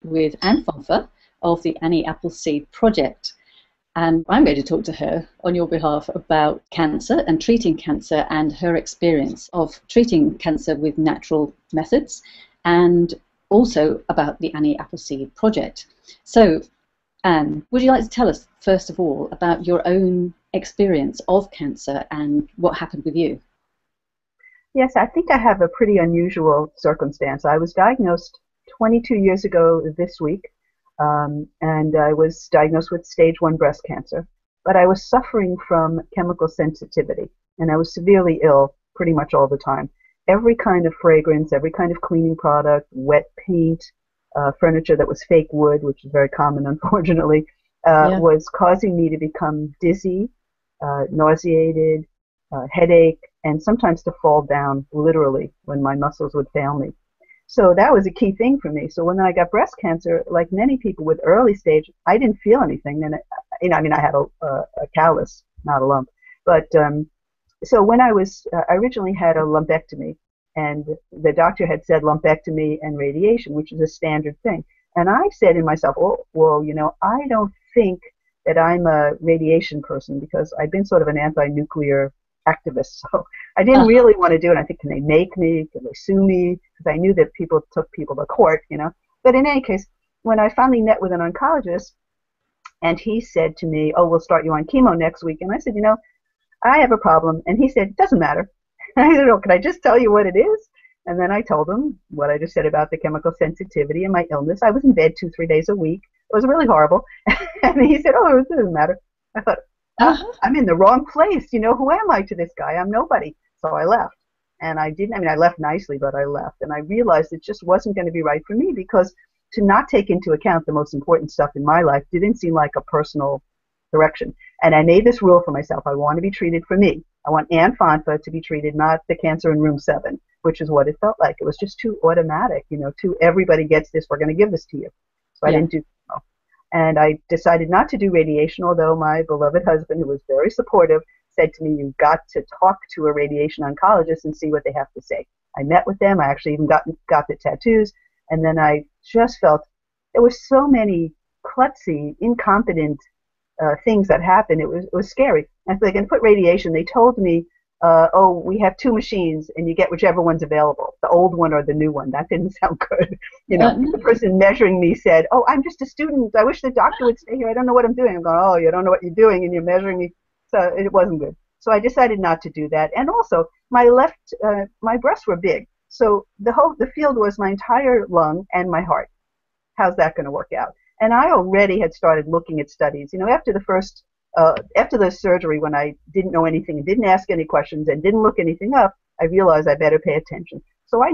with Anne Fonfa of the Annie Appleseed Project. And I'm going to talk to her on your behalf about cancer and treating cancer and her experience of treating cancer with natural methods, and also about the Annie Appleseed Project. So, Anne, would you like to tell us, first of all, about your own experience of cancer and what happened with you? Yes, I think I have a pretty unusual circumstance. I was diagnosed 22 years ago this week, and I was diagnosed with stage 1 breast cancer. But I was suffering from chemical sensitivity, and I was severely ill pretty much all the time. Every kind of fragrance, every kind of cleaning product, wet paint, furniture that was fake wood, which is very common, unfortunately, was causing me to become dizzy, nauseated, headache, and sometimes to fall down, literally, when my muscles would fail me. So that was a key thing for me. So when I got breast cancer, like many people with early stage, I didn't feel anything. And I had a callus, not a lump. But so when I originally had a lumpectomy, and the doctor had said lumpectomy and radiation, which is a standard thing. And I said in myself, oh, well, I don't think that I'm a radiation person, because I've been sort of an anti-nuclear activist. So I didn't really want to do it. I think, can they make me? Can they sue me? Because I knew that people took people to court, But in any case, when I finally met with an oncologist, and he said to me, oh, we'll start you on chemo next week. And I said, I have a problem. And he said, it doesn't matter. I said, oh, can I just tell you what it is? And then I told him what I just said about the chemical sensitivity and my illness. I was in bed 2-3 days a week. It was really horrible. And he said, oh, it doesn't matter. I thought, I'm in the wrong place. Who am I to this guy? I'm nobody. So I left. And I left nicely, but I left. And I realized it just wasn't going to be right for me, because to not take into account the most important stuff in my life didn't seem like a personal direction. And I made this rule for myself. I want to be treated for me. I want Anne Fonfa to be treated, not the cancer in room 7, which is what it felt like. It was just too automatic, too everybody gets this, we're going to give this to you. So I didn't do so. And I decided not to do radiation, although my beloved husband, who was very supportive, said to me, you've got to talk to a radiation oncologist and see what they have to say. I met with them. I actually even got the tattoos. And then I just felt there were so many klutzy, incompetent things that happened. It was scary. And if they can put radiation, they told me, oh, we have 2 machines and you get whichever one's available, the old one or the new one. That didn't sound good. The person measuring me said, oh, I'm just a student. I wish the doctor would stay here. I don't know what I'm doing. I'm going, oh, you don't know what you're doing and you're measuring me. So it wasn't good. So I decided not to do that. And also my breasts were big. So the field was my entire lung and my heart. How's that going to work out? And I already had started looking at studies. After the surgery, when I didn't know anything and didn't ask any questions and didn't look anything up, I realized I better pay attention. So I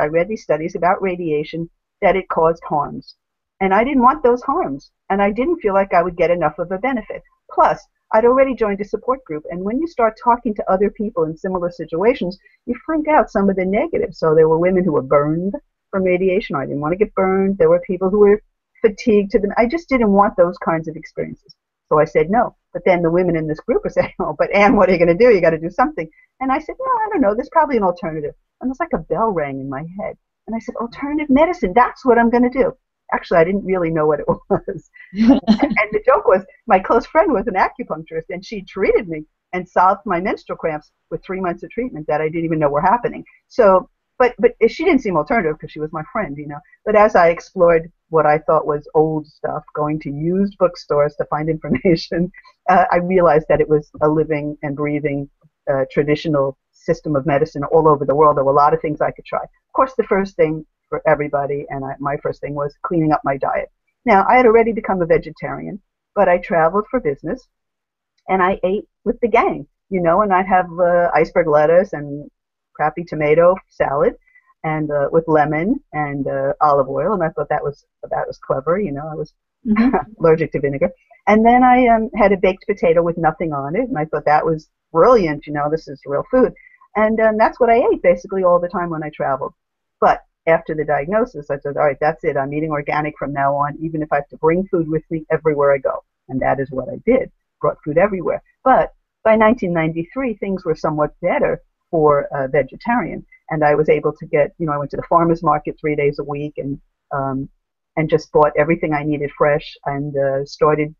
read these studies about radiation, that it caused harms. And I didn't want those harms. And I didn't feel like I would get enough of a benefit. Plus, I'd already joined a support group. And when you start talking to other people in similar situations, you find out some of the negatives. So there were women who were burned from radiation. I didn't want to get burned. There were people who were fatigued to them. I just didn't want those kinds of experiences. So I said no. But then the women in this group are saying, oh, but Anne, what are you going to do? You got to do something. And I said, no, I don't know. There's probably an alternative. And it's like a bell rang in my head. And I said, alternative medicine, that's what I'm going to do. Actually, I didn't really know what it was. And the joke was, my close friend was an acupuncturist, and she treated me and solved my menstrual cramps with 3 months of treatment that I didn't even know were happening. So, but she didn't seem alternative because she was my friend, But as I explored what I thought was old stuff, going to used bookstores to find information, I realized that it was a living and breathing traditional system of medicine all over the world. There were a lot of things I could try. Of course, the first thing for everybody, and my first thing was cleaning up my diet. Now, I had already become a vegetarian, but I traveled for business, and I ate with the gang, and I'd have iceberg lettuce and crappy tomato salad, and with lemon and olive oil, and I thought that was clever. I was allergic to vinegar. And then I had a baked potato with nothing on it, and I thought that was brilliant. This is real food. And that's what I ate basically all the time when I traveled. But after the diagnosis, I said, all right, that's it. I'm eating organic from now on, even if I have to bring food with me everywhere I go. And that is what I did, brought food everywhere. But by 1993, things were somewhat better for a vegetarian. And I was able to get, I went to the farmer's market 3 days a week and and just bought everything I needed fresh and started,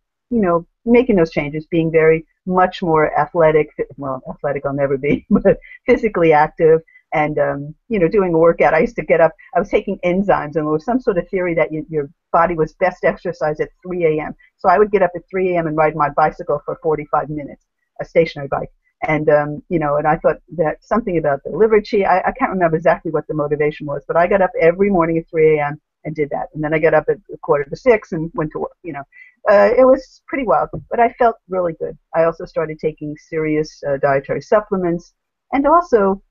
making those changes, being very much more athletic. Well, athletic I'll never be, but physically active and, doing a workout. I used to get up, I was taking enzymes, and there was some sort of theory that your body was best exercised at 3 a.m. So I would get up at 3 a.m. and ride my bicycle for 45 minutes, a stationary bike. And, and I thought that something about the liver chi, I can't remember exactly what the motivation was, but I got up every morning at 3 a.m. and did that. And then I got up at 5:45 and went to work, it was pretty wild, but I felt really good. I also started taking serious dietary supplements. And also,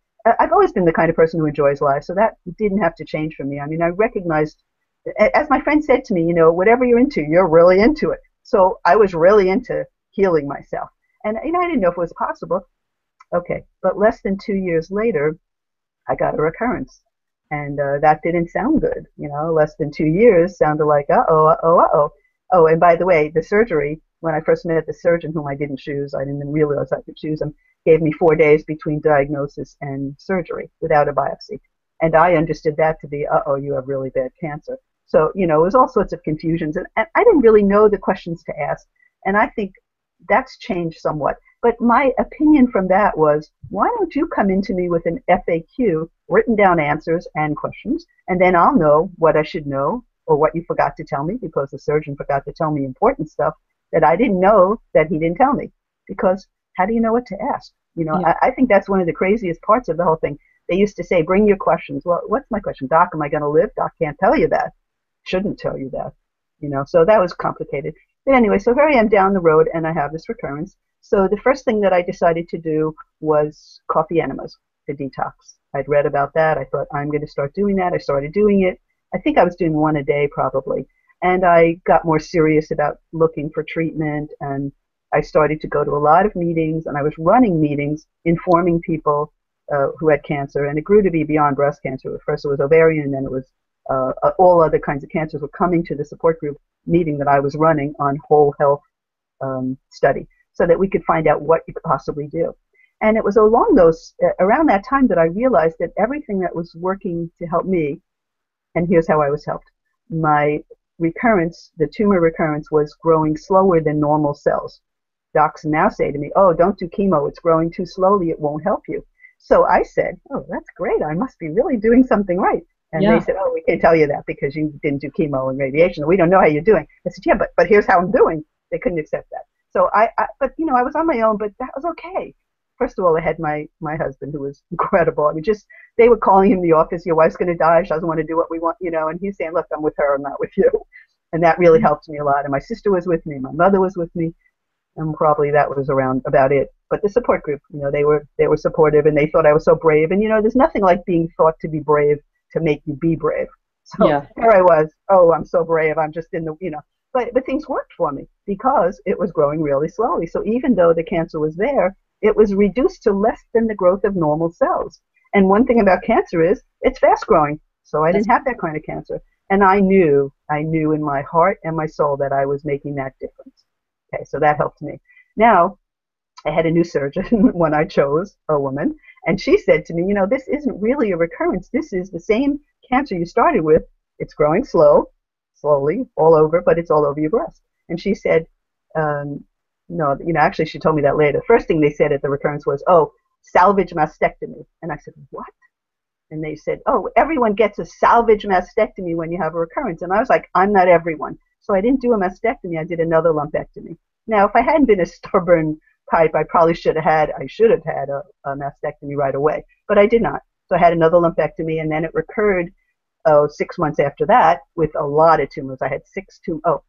I've always been the kind of person who enjoys life, so that didn't have to change for me. I mean, I recognized, as my friend said to me, whatever you're into, you're really into it. So I was really into healing myself. And, I didn't know if it was possible. Okay, but less than 2 years later, I got a recurrence. And that didn't sound good. Less than 2 years sounded like, uh-oh, uh-oh, uh-oh. Oh, and by the way, the surgery, when I first met the surgeon, whom I didn't choose, I didn't even realize I could choose him, gave me 4 days between diagnosis and surgery without a biopsy. And I understood that to be, uh-oh, you have really bad cancer. So, it was all sorts of confusions. And I didn't really know the questions to ask. And I think that's changed somewhat. But my opinion from that was, why don't you come into me with an FAQ, written down answers and questions, and then I'll know what I should know or what you forgot to tell me, because the surgeon forgot to tell me important stuff that I didn't know that he didn't tell me. Because how do you know what to ask? Yeah. I think that's one of the craziest parts of the whole thing. They used to say, bring your questions. Well, what's my question? Doc, am I going to live? Doc can't tell you that. Shouldn't tell you that. So that was complicated. But anyway, so here I am down the road, and I have this recurrence. So the first thing that I decided to do was coffee enemas to detox. I'd read about that. I thought, I'm going to start doing that. I started doing it. I think I was doing one a day probably. And I got more serious about looking for treatment, and I started to go to a lot of meetings, and I was running meetings informing people who had cancer, and it grew to be beyond breast cancer. First it was ovarian, and then it was all other kinds of cancers were coming to the support group meeting that I was running on whole health study, so that we could find out what you could possibly do. And it was around that time that I realized that everything that was working to help me, and here's how I was helped. My recurrence, the tumor recurrence, was growing slower than normal cells. Docs now say to me, oh, don't do chemo. It's growing too slowly. It won't help you. So I said, oh, that's great. I must be really doing something right. And Yeah. they said, oh, we can't tell you that because you didn't do chemo and radiation. We don't know how you're doing. I said, yeah, but here's how I'm doing. They couldn't accept that. So but I was on my own, but that was okay. First of all, I had my husband, who was incredible. I mean, they were calling him in the office, your wife's going to die. She doesn't want to do what we want, and he's saying, look, I'm with her, I'm not with you. And that really helped me a lot. And my sister was with me, my mother was with me, and probably that was around about it. But the support group, they were supportive, and they thought I was so brave. And there's nothing like being thought to be brave to make you be brave. So Yeah. there I was. Oh, I'm so brave. I'm just in the, but things worked for me because it was growing really slowly. So even though the cancer was there, it was reduced to less than the growth of normal cells. And one thing about cancer is it's fast growing. So I didn't have that kind of cancer. And I knew in my heart and my soul that I was making that difference. Okay, so that helped me. Now, I had a new surgeon when I chose, a woman, and she said to me, this isn't really a recurrence. This is the same cancer you started with. It's growing slowly, all over, but it's all over your breast. And she said, no, actually she told me that later. The first thing they said at the recurrence was, oh, salvage mastectomy. And I said, what? And they said, oh, everyone gets a salvage mastectomy when you have a recurrence. And I was like, I'm not everyone. So I didn't do a mastectomy. I did another lumpectomy. Now, if I hadn't been a stubborn type, I should have had a mastectomy right away. But I did not. So I had another lumpectomy, and then it recurred 6 months after that with a lot of tumors. I had 6 tumors. Oh,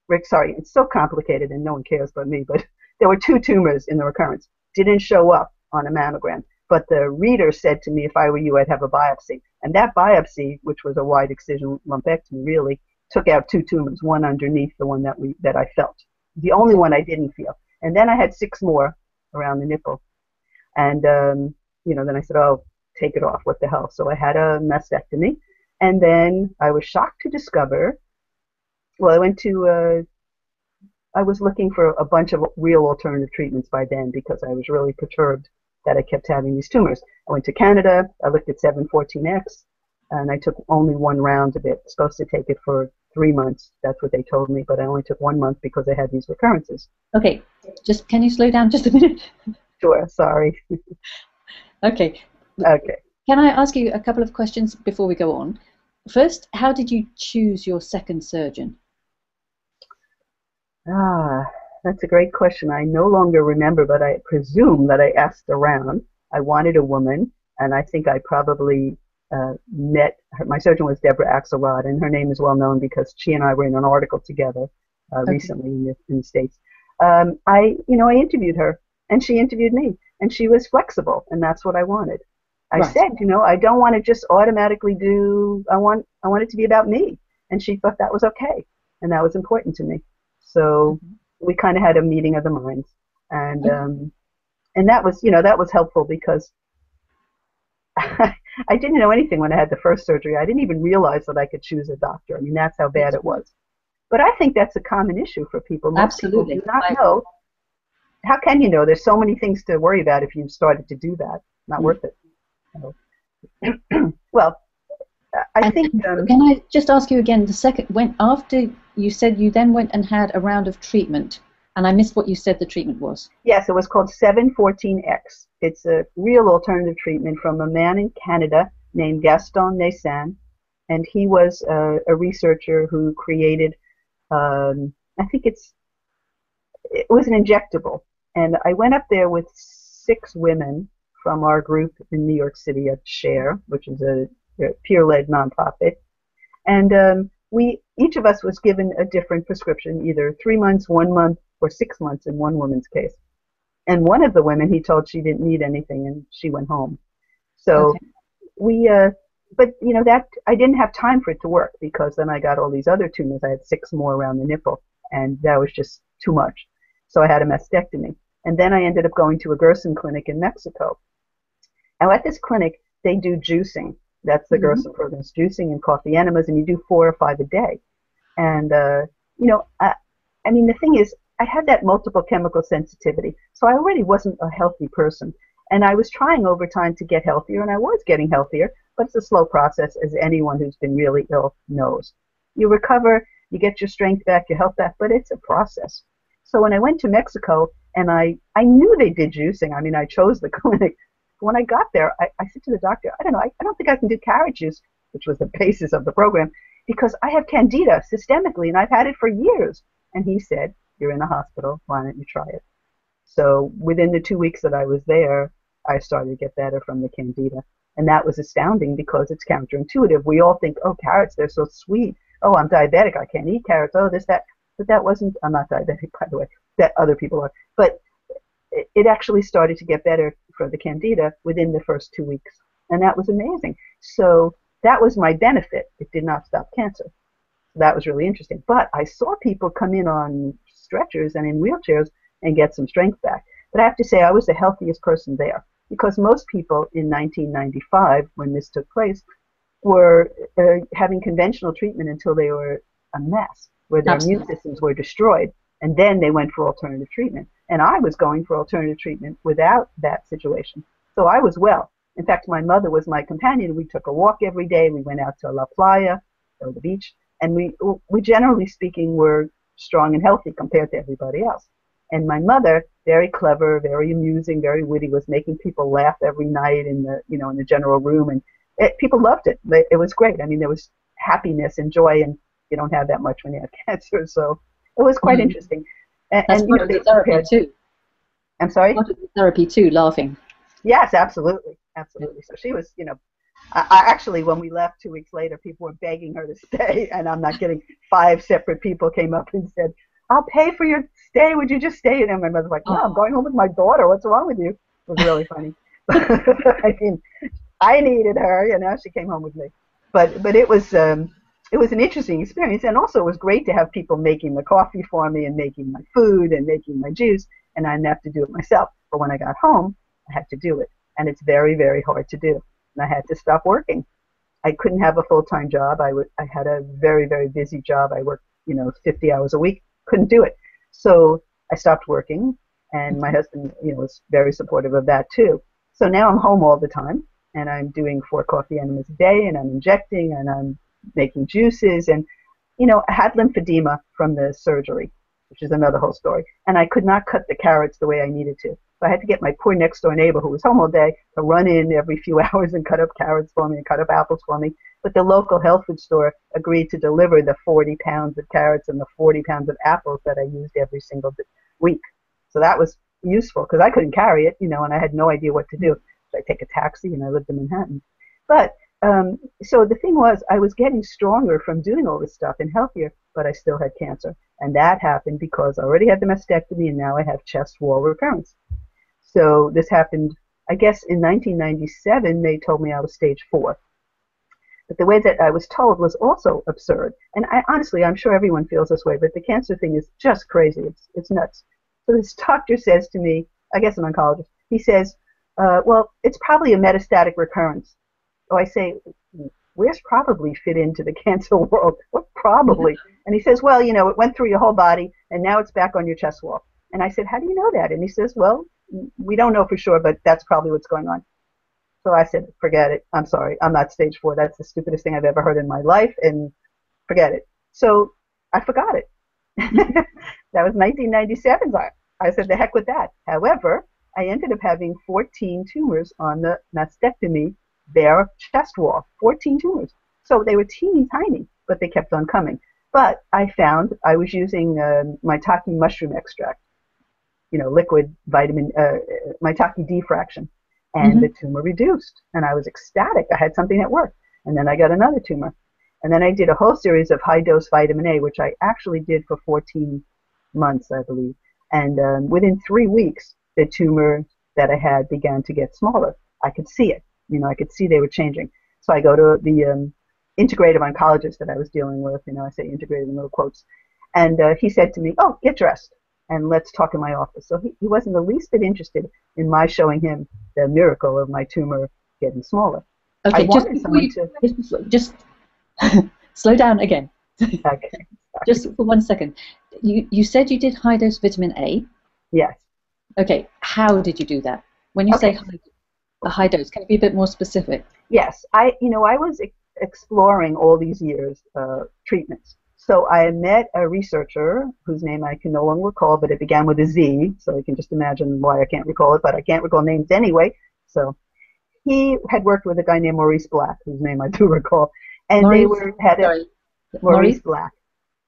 Rick, sorry, it's so complicated and no one cares but me, but there were 2 tumors in the recurrence. Didn't show up on a mammogram. But the reader said to me, if I were you, I'd have a biopsy. And that biopsy, which was a wide excision lumpectomy, really took out 2 tumors, one underneath the one that I felt. The only one I didn't feel. And then I had 6 more around the nipple. And, then I said, oh, take it off. What the hell? So I had a mastectomy. And then I was shocked to discover, well, I was looking for a bunch of real alternative treatments by then because I was really perturbed that I kept having these tumors. I went to Canada. I looked at 714X, and I took only 1 round of it. Supposed to take it for 3 months. That's what they told me, but I only took 1 month because I had these recurrences. Okay, just can you slow down just a minute? Sure, sorry. Okay. Okay. Can I ask you a couple of questions before we go on? First, how did you choose your second surgeon? Ah, that's a great question. I no longer remember, but I presume that I asked around. I wanted a woman, and I think I probably met her. My surgeon was Deborah Axelrod, and her name is well known because she and I were in an article together Okay. recently in the States. I interviewed her, and she interviewed me, and she was flexible, and that's what I wanted. I Right. said, I don't want to just automatically do. I want it to be about me, and she thought that was okay, and that was important to me. So Mhm. we kind of had a meeting of the minds, and Okay. that was helpful because I didn't know anything when I had the first surgery. I didn't even realize that I could choose a doctor. I mean, that's how bad That's it right. was. But I think that's a common issue for people. Most people do Absolutely. not I agree. know. How can you know? There's so many things to worry about if you started to do that. Not Mm. worth it. So, well, I And think can I just ask you again, the second, when after you said you then went and had a round of treatment, and I missed what you said the treatment was. yes, it was called 714X. It's a real alternative treatment from a man in Canada named Gaston Naissan, and he was a researcher who created. I think it was an injectable, and I went up there with 6 women from our group in New York City at Share, which is a peer-led nonprofit, and we each of us was given a different prescription, either 3 months, 1 month, or 6 months in one woman's case. And one of the women, he told she didn't need anything, and she went home. So Okay. we, but that I didn't have time for it to work because then I got all these other tumors. I had 6 more around the nipple, and that was just too much. So I had a mastectomy, and then I ended up going to a Gerson clinic in Mexico. Now at this clinic, they do juicing. That's the Hmm. Gerson program, juicing and coffee enemas, and you do 4 or 5 a day. And you know, I mean, the thing is, I had that multiple chemical sensitivity, so I already wasn't a healthy person. And I was trying over time to get healthier, and I was getting healthier, but it's a slow process, as anyone who's been really ill knows. You recover, you get your strength back, your health back, but it's a process. So when I went to Mexico, and I knew they did juicing. I mean, I chose the clinic. When I got there, I said to the doctor, I don't know, I don't think I can do carrot juice, which was the basis of the program, because I have candida systemically and I've had it for years. And he said, you're in a hospital. Why don't you try it? So within the 2 weeks that I was there, I started to get better from the candida. And that was astounding because it's counterintuitive. We all think, oh, carrots, they're so sweet. Oh, I'm diabetic. I can't eat carrots. Oh, this, that. But that wasn't, I'm not diabetic, by the way, that other people are. But it actually started to get better for the candida within the first 2 weeks. And that was amazing. So that was my benefit. It did not stop cancer. That was really interesting. But I saw people come in on stretchers and in wheelchairs and get some strength back. But I have to say, I was the healthiest person there because most people in 1995, when this took place, were having conventional treatment until they were a mess, where their immune Absolutely. systems were destroyed. And then they went for alternative treatment. And I was going for alternative treatment without that situation. So I was well. In fact, my mother was my companion. We took a walk every day. We went out to La Playa, or the beach, and we generally speaking were strong and healthy compared to everybody else. And my mother, very clever, very amusing, very witty, was making people laugh every night in the general room, and people loved it. It was great. I mean, there was happiness and joy, and you don't have that much when you have cancer, so it was quite Mm. interesting. That's part of They the therapy prepared. too. I'm sorry. Part of the therapy too, laughing. Yes, absolutely, Yeah. absolutely. So she was. I actually, when we left 2 weeks later, people were begging her to stay, and I'm not kidding. 5 separate people came up and said, "I'll pay for your stay. Would you just stay?" And my mother's like, "No, I'm Oh. going home with my daughter. What's wrong with you?" It was really funny. I mean, I needed her, she came home with me. But it was an interesting experience, and also it was great to have people making the coffee for me and making my food and making my juice, and I didn't have to do it myself. But when I got home, I had to do it, and it's very, very hard to do. And I had to stop working. I couldn't have a full-time job. I had a very, very busy job. I worked 50 hours a week. Couldn't do it. So I stopped working, and my Okay. husband was very supportive of that too. So now I'm home all the time, and I'm doing 4 coffee enemas a day, and I'm injecting, and I'm making juices, and I had lymphedema from the surgery, which is another whole story. And I could not cut the carrots the way I needed to. So I had to get my poor next door neighbor, who was home all day, to run in every few hours and cut up carrots for me and cut up apples for me. But the local health food store agreed to deliver the 40 pounds of carrots and the 40 pounds of apples that I used every single week. So that was useful because I couldn't carry it, and I had no idea what to do. So I take a taxi, and I lived in Manhattan. But so the thing was, I was getting stronger from doing all this stuff and healthier, but I still had cancer. And that happened because I already had the mastectomy, and now I have chest wall recurrence. So this happened, I guess, in 1997. They told me I was stage 4. But the way that I was told was also absurd. And honestly, I'm sure everyone feels this way, but the cancer thing is just crazy. It's nuts. So this doctor says to me, I guess an oncologist, he says, well, it's probably a metastatic recurrence. So I say, where's probably fit into the cancer world? What probably? And he says, well, it went through your whole body, and now it's back on your chest wall. And I said, how do you know that? And he says, well, we don't know for sure, but that's probably what's going on. So I said, forget it. I'm sorry. I'm not stage 4. That's the stupidest thing I've ever heard in my life, and forget it. So I forgot it. That was 1997. I said, the heck with that. However, I ended up having 14 tumors on the mastectomy bare chest wall. 14 tumors. So they were teeny tiny, but they kept on coming. But I found I was using maitake mushroom extract, liquid vitamin, maitake D fraction, and the tumor reduced. And I was ecstatic. I had something that worked. And then I got another tumor. And then I did a whole series of high-dose vitamin A, which I actually did for 14 months, I believe. And within 3 weeks, the tumor that I had began to get smaller. I could see it. I could see they were changing. So I go to the integrative oncologist that I was dealing with. I say integrative in little quotes. And he said to me, oh, get dressed, and let's talk in my office. So he wasn't the least bit interested in my showing him the miracle of my tumor getting smaller. Okay, just slow down again. Okay. Just for 1 second. You said you did high-dose vitamin A? Yes. Okay, how did you do that? When you say high dose, can you be a bit more specific? Yes, I was exploring all these years treatments. So I met a researcher whose name I can no longer recall, but it began with a Z, so you can just imagine why I can't recall it, but I can't recall names anyway. So he had worked with a guy named Maurice Black, whose name I do recall, and Maurice Black.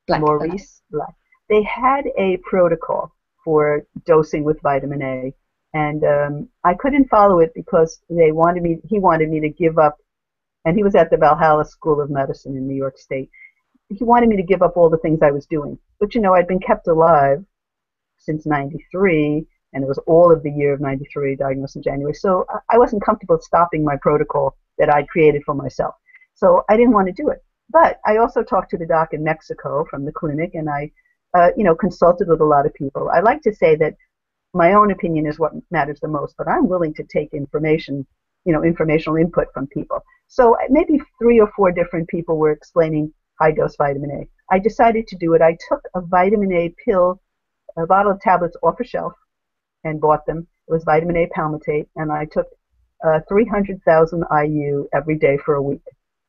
Maurice Black. They had a protocol for dosing with vitamin A, and I couldn't follow it because he wanted me to give up, and he was at the Valhalla School of Medicine in New York State. He wanted me to give up all the things I was doing. But, I'd been kept alive since 93, and it was all of the year of 93, diagnosed in January. So I wasn't comfortable stopping my protocol that I'd created for myself. So I didn't want to do it. But I also talked to the doc in Mexico from the clinic, and I, consulted with a lot of people. I like to say that my own opinion is what matters the most, but I'm willing to take information, informational input from people. So maybe 3 or 4 different people were explaining high-dose vitamin A. I decided to do it. I took a vitamin A pill, a bottle of tablets off a shelf and bought them. It was vitamin A palmitate, and I took 300,000 IU every day for a week.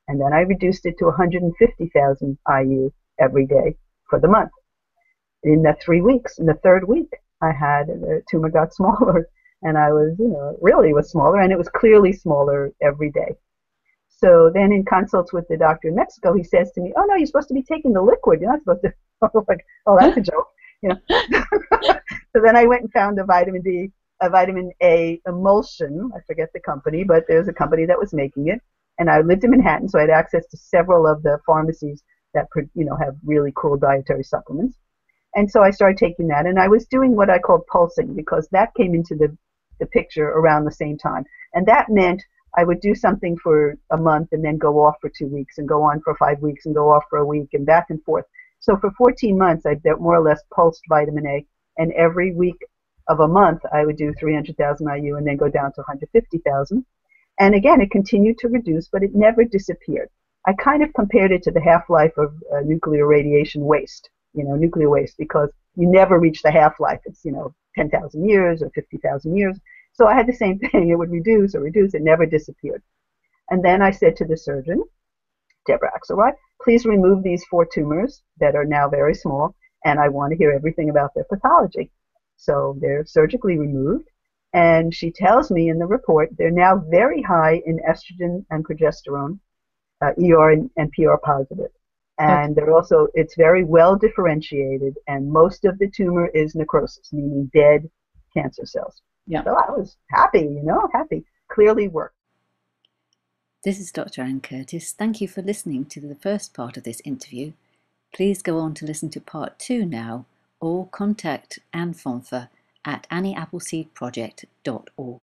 And then I reduced it to 150,000 IU every day for the month. In the 3 weeks, in the 3rd week, the tumor got smaller, and I was, really was smaller, and it was clearly smaller every day. So then in consults with the doctor in Mexico, he says to me, oh, no, you're supposed to be taking the liquid. You're not supposed to. I was like, oh, that's a joke. So then I went and found a vitamin A emulsion. I forget the company, but there's a company that was making it. And I lived in Manhattan, so I had access to several of the pharmacies that could, have really cool dietary supplements. And so I started taking that, and I was doing what I called pulsing, because that came into the picture around the same time. And that meant I would do something for a month and then go off for 2 weeks and go on for 5 weeks and go off for a week and back and forth. So for 14 months, I more or less pulsed vitamin A, and every week of a month, I would do 300,000 IU and then go down to 150,000. And again, it continued to reduce, but it never disappeared. I kind of compared it to the half-life of nuclear radiation waste, nuclear waste, because you never reach the half-life. It's, 10,000 years or 50,000 years. So I had the same thing. It would reduce or reduce. It never disappeared. And then I said to the surgeon, Deborah Axelrod, please remove these 4 tumors that are now very small, and I want to hear everything about their pathology. So they're surgically removed, and she tells me in the report they're now very high in estrogen and progesterone, ER and PR positive. Okay. And they're also, it's very well differentiated, and most of the tumor is necrosis, meaning dead cancer cells. Yeah. So I was happy, happy. Clearly worked. This is Dr. Anne Curtis. Thank you for listening to the first part of this interview. Please go on to listen to part 2 now, or contact Anne Fonfa at annieappleseedproject.org.